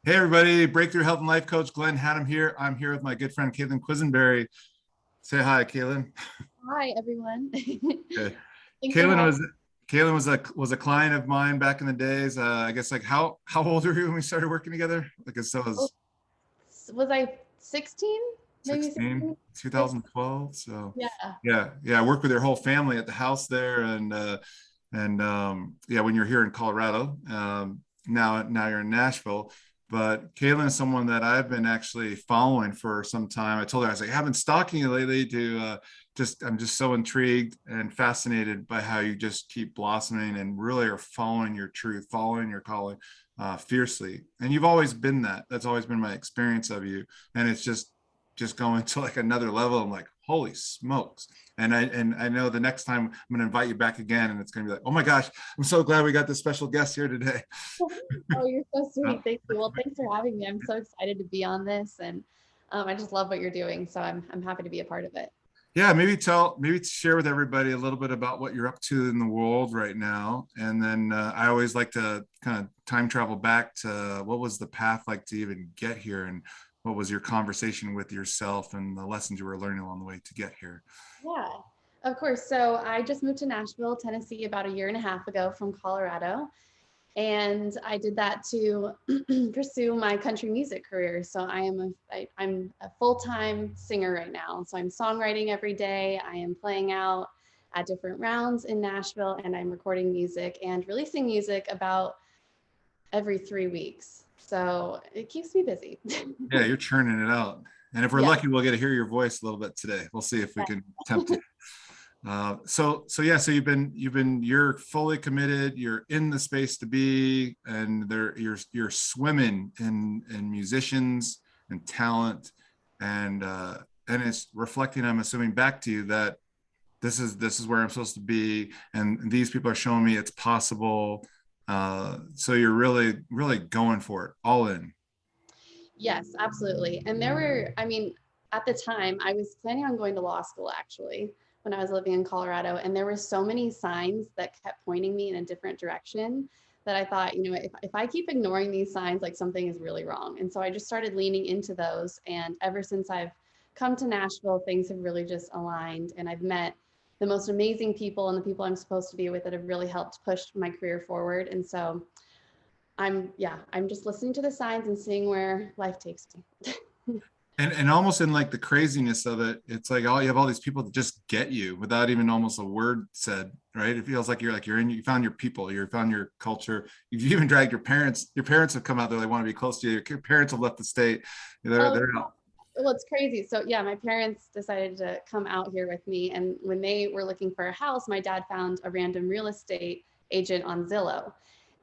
Hey everybody, Breakthrough Health and Life Coach Glenn Hattem here. I'm here with my good friend Caitlin Quisenberry. Say hi, Caitlin. Hi, everyone. Okay. Thanks for Caitlin having was Caitlin was a client of mine back in the days. I guess like how old were you when we started working together? Like I said, I me. was Was I 16? Maybe 16, 16? Six? 2012. So Yeah. yeah, I worked with your whole family at the house there, yeah, when you're here in Colorado, now you're in Nashville. But Caitlin is someone that I've been actually following for some time. I told her, I was like, I've been stalking you lately to I'm just so intrigued and fascinated by how you just keep blossoming and really are following your truth, following your calling fiercely. And you've always been that. That's always been my experience of you. And it's just going to like another level. I'm like, holy smokes. And I know the next time I'm going to invite you back again, and it's going to be like, oh my gosh, I'm so glad we got this special guest here today. Oh, you're so Uh, sweet. Thank you. Well, thanks for having me. I'm so excited to be on this, and I just love what you're doing. So I'm happy to be a part of it. yeah, maybe share with everybody a little bit about what you're up to in the world right now, and then I always like to kind of time travel back to what was the path like to even get here, and what was your conversation with yourself and the lessons you were learning along the way to get here. Yeah, of course. So I just moved to Nashville, Tennessee, about a year and a half ago from Colorado. And I did that to pursue my country music career. So I'm a full-time singer right now. So I'm songwriting every day. I am playing out at different rounds in Nashville, and I'm recording music and releasing music about every 3 weeks. So it keeps me busy. Yeah, you're churning it out. And if we're Yes. lucky, we'll get to hear your voice a little bit today. We'll see if we can attempt to. So you're fully committed. You're in the space to be, and you're swimming in musicians and talent, and it's reflecting. I'm assuming back to you that this is where I'm supposed to be, and these people are showing me it's possible. So you're really going for it, all in. Yes, absolutely. And there were, I mean, at the time, I was planning on going to law school actually when I was living in Colorado. And there were so many signs that kept pointing me in a different direction that I thought, if I keep ignoring these signs, like something is really wrong. And so I just started leaning into those. And ever since I've come to Nashville, things have really just aligned. And I've met the most amazing people and the people I'm supposed to be with that have really helped push my career forward. And so I'm just listening to the signs and seeing where life takes me. And almost in like the craziness of it, it's like all you have all these people that just get you without even almost a word said, right? It feels like you found your people, you found your culture. You've even dragged your parents. Your parents have come out there, they want to be close to you. Your parents have left the state. They're Oh, out. well, it's crazy. So yeah, my parents decided to come out here with me, and when they were looking for a house, my dad found a random real estate agent on Zillow.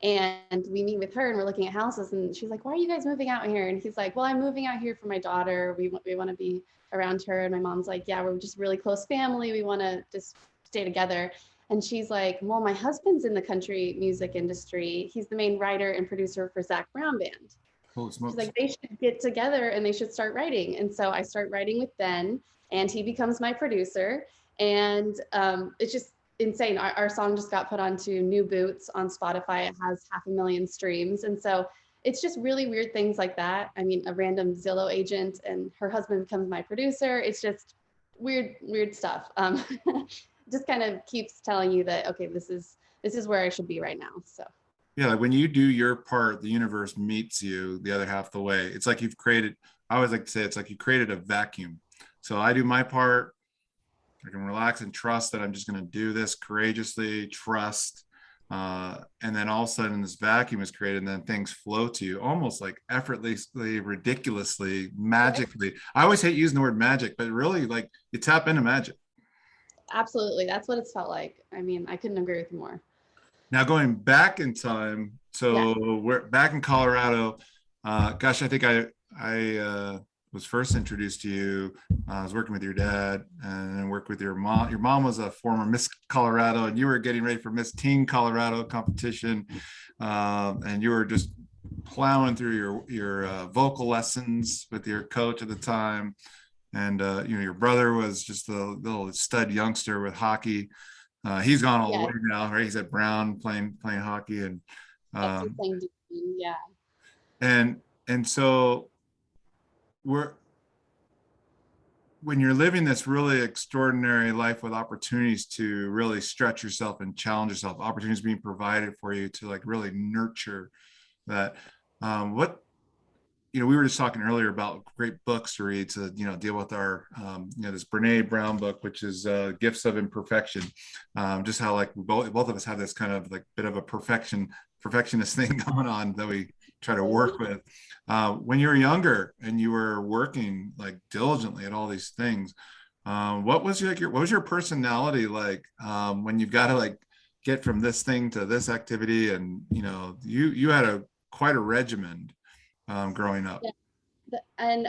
And we meet with her and we're looking at houses, and she's like, "Why are you guys moving out here?" And he's like, "Well, I'm moving out here for my daughter. We want to be around her." And my mom's like, "Yeah, we're just really close family. We want to just stay together." And she's like, "Well, my husband's in the country music industry. He's the main writer and producer for Zach Brown Band." Holy She's smokes. like, "They should get together and they should start writing." And so I start writing with Ben, and he becomes my producer. And it's just insane. Our song just got put onto New Boots on Spotify. It has 500,000 streams. And so it's just really weird things like that. I mean, a random Zillow agent and her husband becomes my producer. It's just weird stuff. Just kind of keeps telling you that, okay, this is where I should be right now. So Yeah, like when you do your part, the universe meets you the other half of the way. It's like you've created, I always like to say, it's like you created a vacuum. So I do my part, I can relax and trust that I'm just going to do this courageously, trust. And then all of a sudden, this vacuum is created, and then things flow to you almost like effortlessly, ridiculously, right. magically. I always hate using the word magic, but really, like you tap into magic. Absolutely. That's what it's felt like. I mean, I couldn't agree with you more. Now, going back in time, Yeah. so we're back in Colorado. Gosh, I think I was first introduced to you. I was working with your dad and then worked with your mom. Your mom was a former Miss Colorado, and you were getting ready for Miss Teen Colorado competition, and you were just plowing through your vocal lessons with your coach at the time. And your brother was just a little stud youngster with hockey. He's gone all the way Yeah. now, right? He's at Brown playing hockey, Yes, he's um, playing D. Yeah. and And so we're, when you're living this really extraordinary life with opportunities to really stretch yourself and challenge yourself, opportunities being provided for you to like really nurture that. What, you know, we were just talking earlier about great books to read to, you know, deal with our, you know, this Brene Brown book, which is Gifts of Imperfection. Just how like both of us have this kind of like bit of a perfectionist thing going on that we try to work with. When you were younger and you were working like diligently at all these things, what was your, like what was your personality like when you've got to like get from this thing to this activity? And you know, you had a quite a regimen growing up. And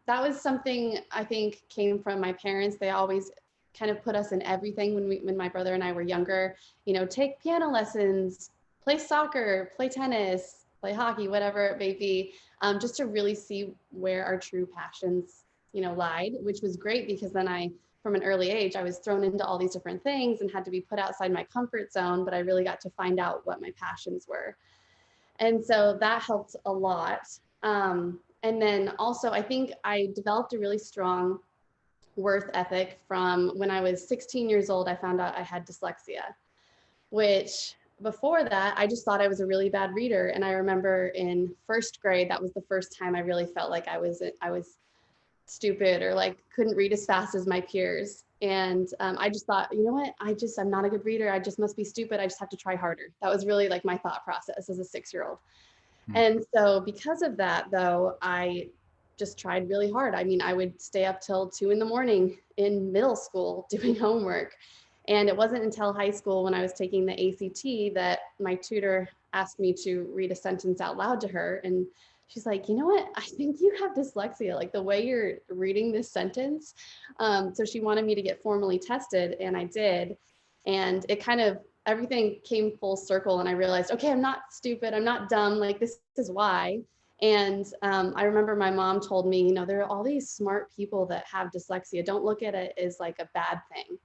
that was something I think came from my parents. They always kind of put us in everything when my brother and I were younger, you know, take piano lessons, play soccer, play tennis, play hockey, whatever it may be, just to really see where our true passions, you know, lied, which was great because then from an early age, I was thrown into all these different things and had to be put outside my comfort zone, but I really got to find out what my passions were. And so that helped a lot. And then also, I think I developed a really strong worth ethic from when I was 16 years old. I found out I had dyslexia, which before that, I just thought I was a really bad reader. And I remember in first grade, that was the first time I really felt like I was stupid or like couldn't read as fast as my peers. And I just thought, you know what, I'm not a good reader. I just must be stupid. I just have to try harder. That was really like my thought process as a 6-year-old. And so because of that, though, I just tried really hard. I mean, I would stay up till 2 a.m. in middle school doing homework. And it wasn't until high school when I was taking the ACT that my tutor asked me to read a sentence out loud to her. And she's like, you know what? I think you have dyslexia, like the way you're reading this sentence. So she wanted me to get formally tested, and I did. And it kind of, everything came full circle, and I realized, okay, I'm not stupid, I'm not dumb, like this is why. And I remember my mom told me, you know, there are all these smart people that have dyslexia. Don't look at it as like a bad thing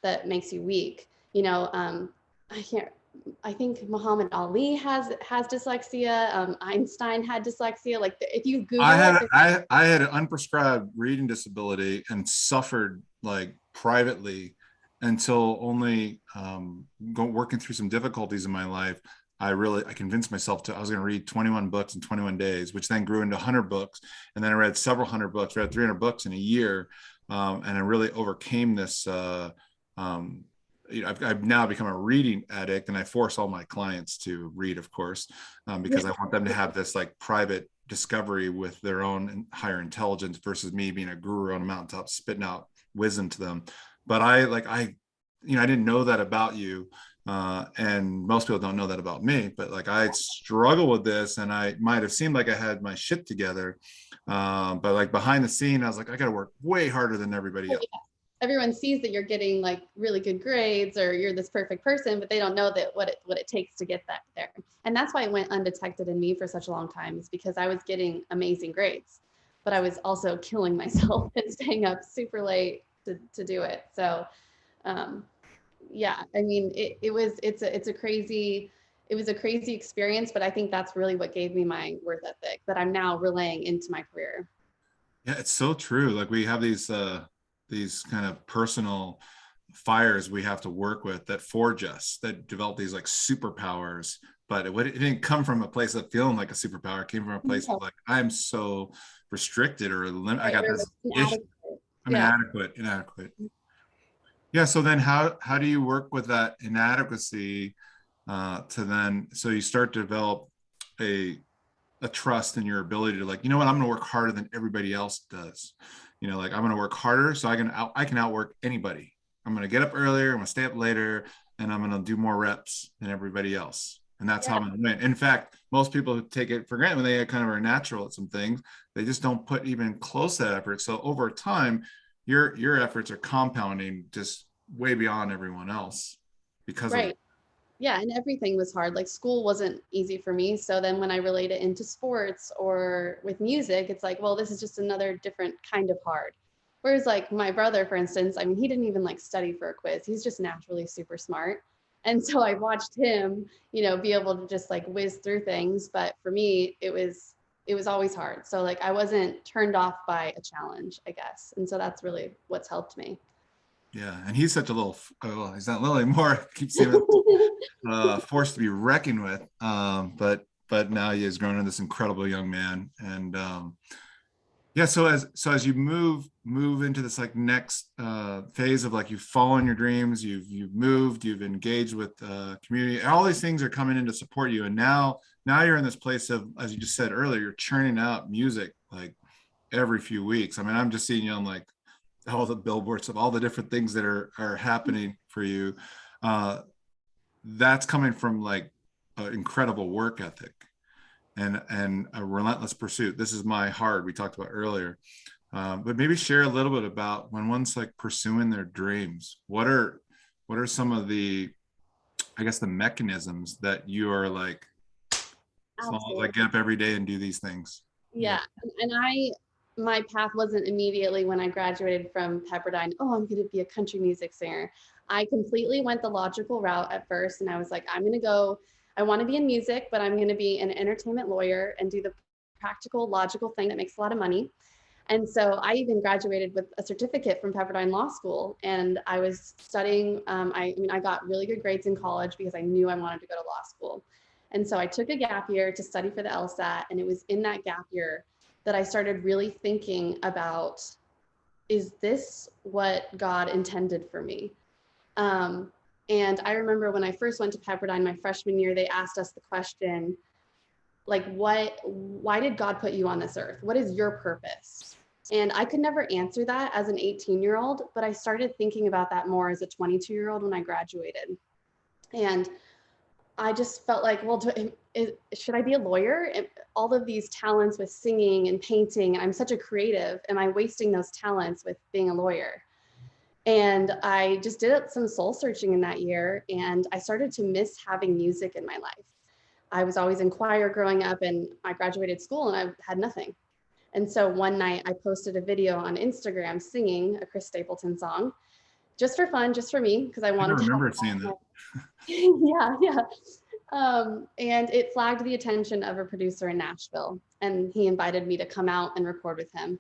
that makes you weak. You know, I think Muhammad Ali has dyslexia. Einstein had dyslexia. Like if you I Google had it, I had an unprescribed reading disability and suffered like privately until only working through some difficulties in my life. I convinced myself I was going to read 21 books in 21 days, which then grew into 100 books, and then I read several hundred books. Read 300 books in a year, and I really overcame this. You know, I've now become a reading addict, and I force all my clients to read, of course, because I want them to have this like private discovery with their own higher intelligence versus me being a guru on a mountaintop spitting out wisdom to them. But you know, I didn't know that about you, and most people don't know that about me. But like I struggle with this, and I might have seemed like I had my shit together, but like behind the scene, I was like, I got to work way harder than everybody else. everyone sees that you're getting like really good grades or you're this perfect person, but they don't know that what it takes to get that there. And that's why it went undetected in me for such a long time, is because I was getting amazing grades, but I was also killing myself and staying up super late to do it. So yeah, I mean, it's a crazy, it was a crazy experience, but I think that's really what gave me my worth ethic that I'm now relaying into my career. Yeah, it's so true. Like we have these kind of personal fires we have to work with that forge us, that develop these like superpowers. But it didn't come from a place of feeling like a superpower. It came from a place of like, I'm so restricted or I Right, got or this issue. inadequate. I'm Yeah. inadequate. Yeah. So then how do you work with that inadequacy to then, so you start to develop a trust in your ability to like, you know what, I'm going to work harder than everybody else does. You know, like I'm going to work harder so I can outwork anybody. I'm going to get up earlier, I'm going to stay up later, and I'm going to do more reps than everybody else. And that's how Yeah. I'm going to win. In fact, most people who take it for granted when they kind of are natural at some things, they just don't put even close to that effort. So over time, your efforts are compounding just way beyond everyone else because of it. Right. Yeah, and everything was hard. Like school wasn't easy for me. So then when I relate it into sports or with music, it's like, well, this is just another different kind of hard. Whereas like my brother, for instance, I mean, he didn't even like study for a quiz. He's just naturally super smart. And so I watched him, you know, be able to just like whiz through things. But for me, it was it was always hard. So like I wasn't turned off by a challenge, I guess. And so that's really what's helped me. Yeah, and he's such a little, well, he's not little anymore. Keeps saying force to be reckoned with. But now he has grown into this incredible young man. And yeah, so as you move into this like next phase of like you've followed your dreams, you've moved, you've engaged with community, all these things are coming in to support you. And now you're in this place of, as you just said earlier, you're churning out music like every few weeks. I mean, I'm just seeing you on like all the billboards of all the different things that are happening for you. Uh, that's coming from like an incredible work ethic and a relentless pursuit. This is my hard we talked about earlier. But maybe share a little bit about when one's like pursuing their dreams. What are some of the, I guess, the mechanisms that you are like, as long as I Absolutely. get up every day and do these things? Yeah. Yeah. And my path wasn't immediately when I graduated from Pepperdine, oh, I'm going to be a country music singer. I completely went the logical route at first. And I was like, I'm going to go, I want to be in music, but I'm going to be an entertainment lawyer and do the practical, logical thing that makes a lot of money. And so I even graduated with a certificate from Pepperdine Law School. And I was studying, I got really good grades in college because I knew I wanted to go to law school. And so I took a gap year to study for the LSAT. And it was in that gap year that I started really thinking about, is this what God intended for me? And I remember when I first went to Pepperdine my freshman year, they asked us the question, like, why did God put you on this earth? What is your purpose? And I could never answer that as an 18-year-old, but I started thinking about that more as a 22-year-old when I graduated. And I just felt like, well, should I be a lawyer? All of these talents with singing and painting, I'm such a creative. Am I wasting those talents with being a lawyer? And I just did some soul searching in that year. And I started to miss having music in my life. I was always in choir growing up, and I graduated school and I had nothing. And so one night I posted a video on Instagram singing a Chris Stapleton song just for fun, just for me, because I I don't wanted to remember seeing that. yeah, yeah. And it flagged the attention of a producer in Nashville, and he invited me to come out and record with him.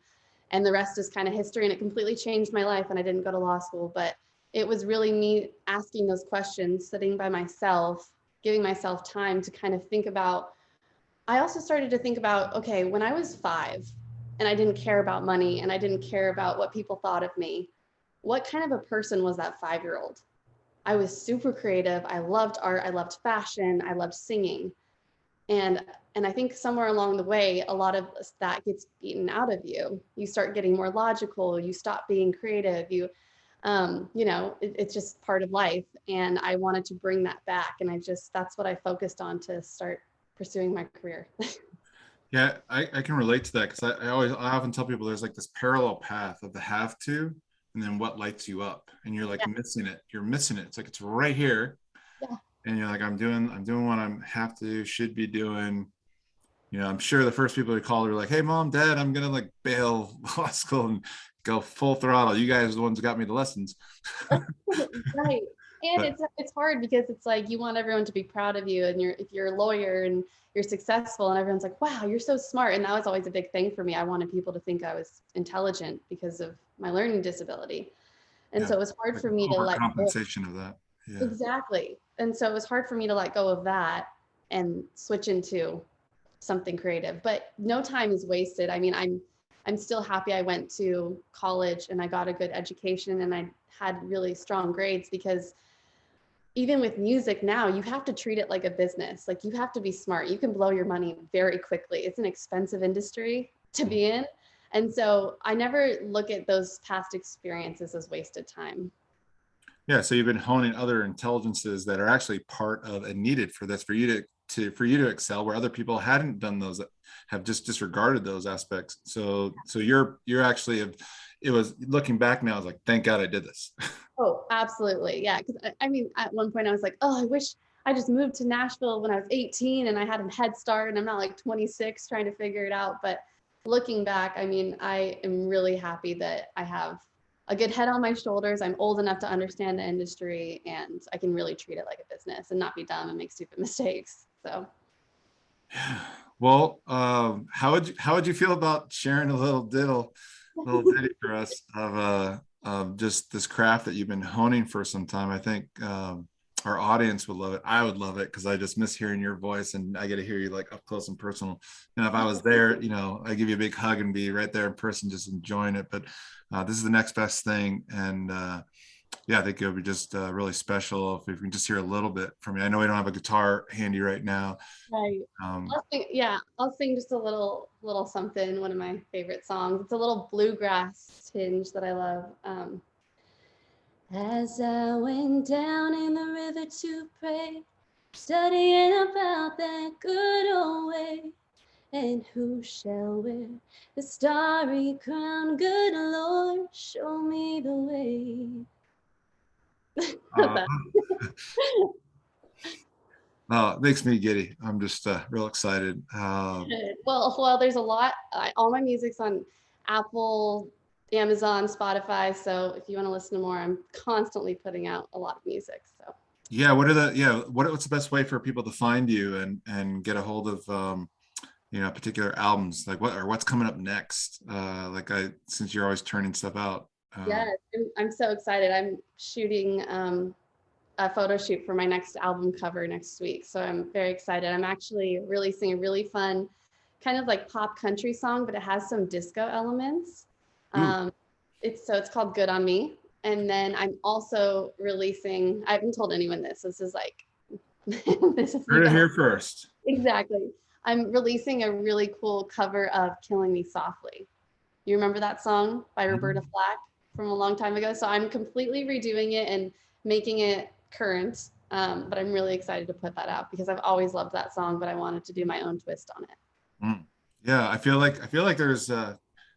And the rest is kind of history, and it completely changed my life. And I didn't go to law school, but it was really me asking those questions, sitting by myself, giving myself time to kind of think about. I also started to think about, okay, when I was 5 and I didn't care about money and I didn't care about what people thought of me, what kind of a person was that 5-year-old? I was super creative. I loved art. I loved fashion. I loved singing. And I think somewhere along the way, a lot of that gets beaten out of you. You start getting more logical. You stop being creative. It's just part of life. And I wanted to bring that back. And that's what I focused on to start pursuing my career. Yeah, I can relate to that because I often tell people there's like this parallel path of the have to and then what lights you up. And you're like Yeah. missing it. You're missing it. It's like it's right here. Yeah. And you're like, I'm doing what I'm have to, should be doing. I'm sure the first people we called were like, hey mom, dad, I'm gonna like bail law school and go full throttle. You guys are the ones who got me the lessons. Right. And But it's hard because it's like you want everyone to be proud of you, and if you're a lawyer and you're successful and everyone's like, wow, you're so smart. And that was always a big thing for me. I wanted people to think I was intelligent because of my learning disability. And yeah, so it was hard like for me to let go. overcompensation of that. Yeah. Exactly. And so it was hard for me to let go of that and switch into something creative. But no time is wasted. I mean, I'm still happy I went to college and I got a good education and I had really strong grades, because even with music now, you have to treat it like a business. Like, you have to be smart. You can blow your money very quickly. It's an expensive industry to be in. And so I never look at those past experiences as wasted time. Yeah, so you've been honing other intelligences that are actually part of and needed for this, for you to excel, where other people hadn't done those, have just disregarded those aspects. So you're actually, it was looking back now, I was like, thank God I did this. Oh, absolutely. Yeah. Because I mean, at one point I was like, oh, I wish I just moved to Nashville when I was 18 and I had a head start and I'm not like 26 trying to figure it out. But looking back, I mean, I am really happy that I have a good head on my shoulders. I'm old enough to understand the industry and I can really treat it like a business and not be dumb and make stupid mistakes. So, Well, how would you feel about sharing a little ditty for us of just this craft that you've been honing for some time? I think our audience would love it. I would love it because I just miss hearing your voice, and I get to hear you like up close and personal. And if I was there, I give you a big hug and be right there in person, just enjoying it. But this is the next best thing, and yeah, I think it would be just really special if we can just hear a little bit from you. I know we don't have a guitar handy right now. Right. Um, Yeah, I'll sing just a little something, one of my favorite songs. It's a little bluegrass tinge that I love. As I went down in the river to pray, studying about that good old way, and who shall wear the starry crown? Good Lord, show me the way. uh, That- it makes me giddy. I'm just real excited. well, there's a lot. All my music's on Apple, Amazon, Spotify. So if you want to listen to more, I'm constantly putting out a lot of music. So Yeah, what's the best way for people to find you and get a hold of particular albums, like what's coming up next? Since you're always turning stuff out. yeah, I'm so excited. I'm shooting a photo shoot for my next album cover next week. So I'm very excited. I'm actually releasing a really fun kind of like pop country song, but it has some disco elements. Ooh, It's called Good on Me. And then I'm also releasing, I haven't told anyone this. This is like this is you heard it guys. here first. Exactly. I'm releasing a really cool cover of Killing Me Softly. You remember that song by Roberta Flack from a long time ago? So I'm completely redoing it and making it current. But I'm really excited to put that out because I've always loved that song, but I wanted to do my own twist on it. Mm. Yeah, I feel like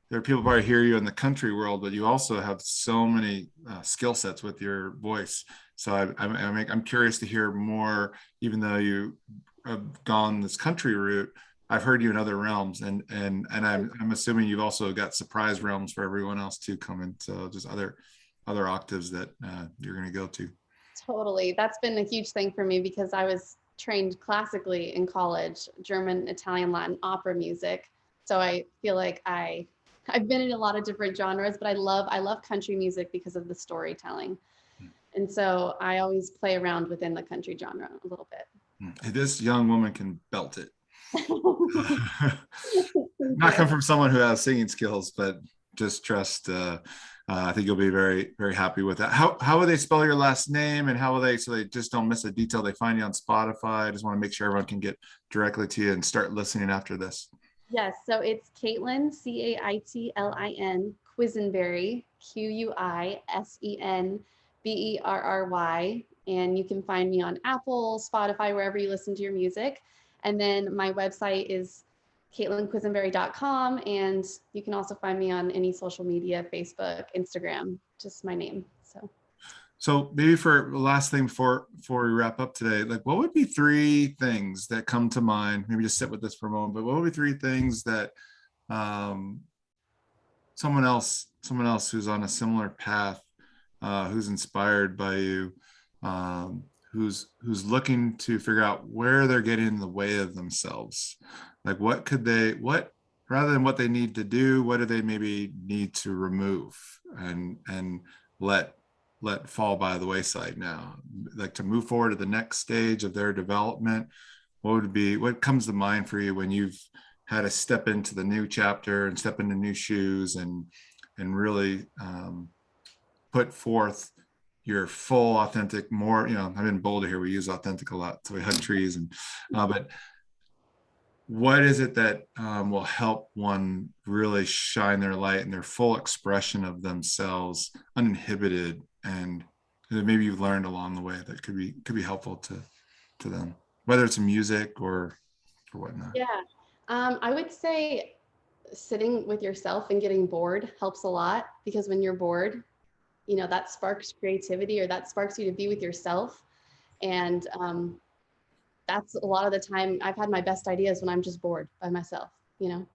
there are people probably hear you in the country world, but you also have so many skill sets with your voice. So I'm curious to hear more. Even though you have gone this country route, I've heard you in other realms, and I'm assuming you've also got surprise realms for everyone else too coming. So just other octaves that you're going to go to. Totally. That's been a huge thing for me because I was trained classically in college, German, Italian, Latin, opera music. So I feel like I've been in a lot of different genres, but I love country music because of the storytelling. And so I always play around within the country genre a little bit. This young woman can belt it. Thank Not come you. from someone who has singing skills, but just trust. I think you'll be very, very happy with that. How will they spell your last name, and how will they so they just don't miss a detail? They find you on Spotify. I just want to make sure everyone can get directly to you and start listening after this. Yes, so it's Caitlin, Caitlin, Quisenberry, Quisenberry, and you can find me on Apple, Spotify, wherever you listen to your music. And then my website is CaitlinQuisenberry.com, and you can also find me on any social media, Facebook, Instagram, just my name. So So maybe for the last thing before we wrap up today, like what would be three things that come to mind? Maybe just sit with this for a moment. But what would be three things that um, someone else who's on a similar path, who's inspired by you, um, who's looking to figure out where they're getting in the way of themselves, like what rather than what they need to do, what do they maybe need to remove and let fall by the wayside now, like to move forward to the next stage of their development? What comes to mind for you when you've had to step into the new chapter and step into new shoes and really put forth your full authentic, more, I'm in Boulder here, we use authentic a lot, so we hug trees, and but what is it that will help one really shine their light and their full expression of themselves uninhibited, and that maybe you've learned along the way that could be helpful to them, whether it's music or whatnot? yeah, I would say sitting with yourself and getting bored helps a lot because when you're bored, that sparks creativity or that sparks you to be with yourself. And that's a lot of the time I've had my best ideas when I'm just bored by myself, you know.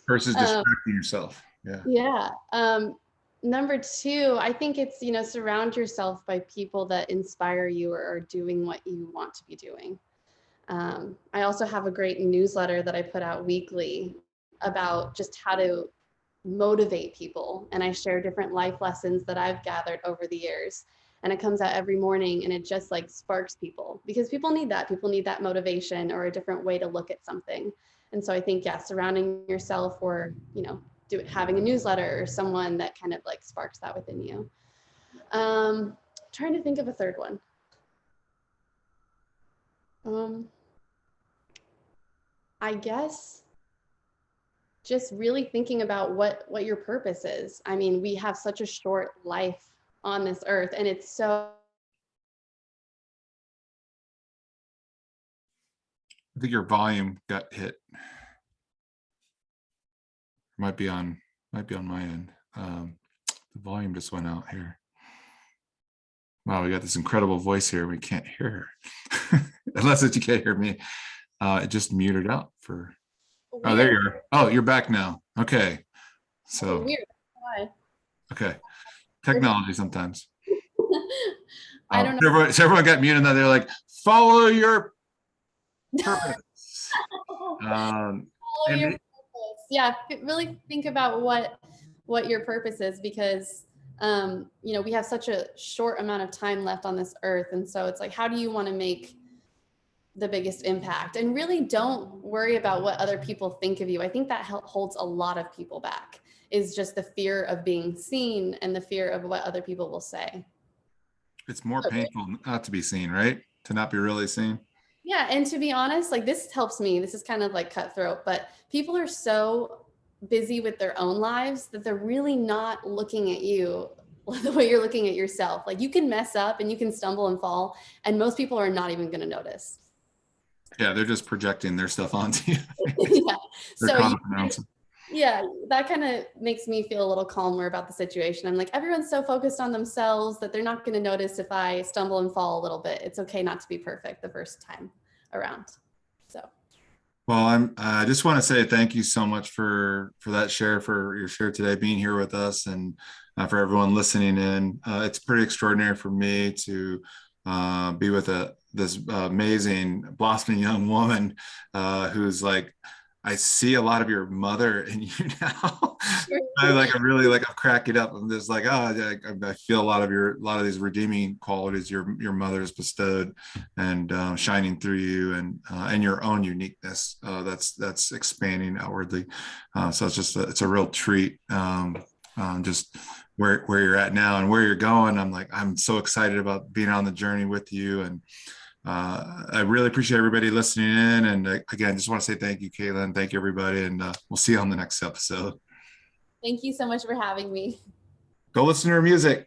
Versus um, distracting yourself. Yeah. yeah. Number two, I think it's, surround yourself by people that inspire you or are doing what you want to be doing. I also have a great newsletter that I put out weekly about just how to motivate people. And I share different life lessons that I've gathered over the years. And it comes out every morning and it just like sparks people because people need that. People need that motivation or a different way to look at something. And so I think, yeah, surrounding yourself or, having a newsletter or someone that kind of like sparks that within you. Trying to think of a third one. I guess just really thinking about what your purpose is. I mean, we have such a short life on this earth, and it's so. I think your volume got hit. Might be on my end. The volume just went out here. Wow, we got this incredible voice here. We can't hear her. Unless you can't hear me. It just muted out for. Weird. Oh, there you are. Oh, you're back now. Okay. So. Weird. Why? Okay. Technology sometimes. I don't know. Everyone got muted and they're like, follow your purpose. Follow your purpose. Yeah, really think about what your purpose is because we have such a short amount of time left on this earth. And so it's like, how do you want to make the biggest impact? And really don't worry about what other people think of you. I think that holds a lot of people back, is just the fear of being seen and the fear of what other people will say. It's more painful not to be seen, right? To not be really seen. Yeah. And to be honest, like this helps me. This is kind of like cutthroat, but people are so busy with their own lives that they're really not looking at you the way you're looking at yourself. Like you can mess up and you can stumble and fall, and most people are not even going to notice. Yeah, they're just projecting their stuff onto you. Yeah. So yeah, that kind of makes me feel a little calmer about the situation. I'm like, everyone's so focused on themselves that they're not going to notice if I stumble and fall a little bit. It's okay not to be perfect the first time around. So. Well, I just want to say thank you so much for that share, for your share today, being here with us, and for everyone listening in. It's pretty extraordinary for me to be with this amazing blossoming young woman who's like, I see a lot of your mother in you now. I'm cracking up. I'm just like, I feel a lot of these redeeming qualities your mother has bestowed, and shining through you, and your own uniqueness that's expanding outwardly. So it's a real treat. Just where you're at now and where you're going. I'm so excited about being on the journey with you, and I really appreciate everybody listening in. And again, just want to say thank you, Caitlin. Thank you, everybody. And we'll see you on the next episode. Thank you so much for having me. Go listen to her music.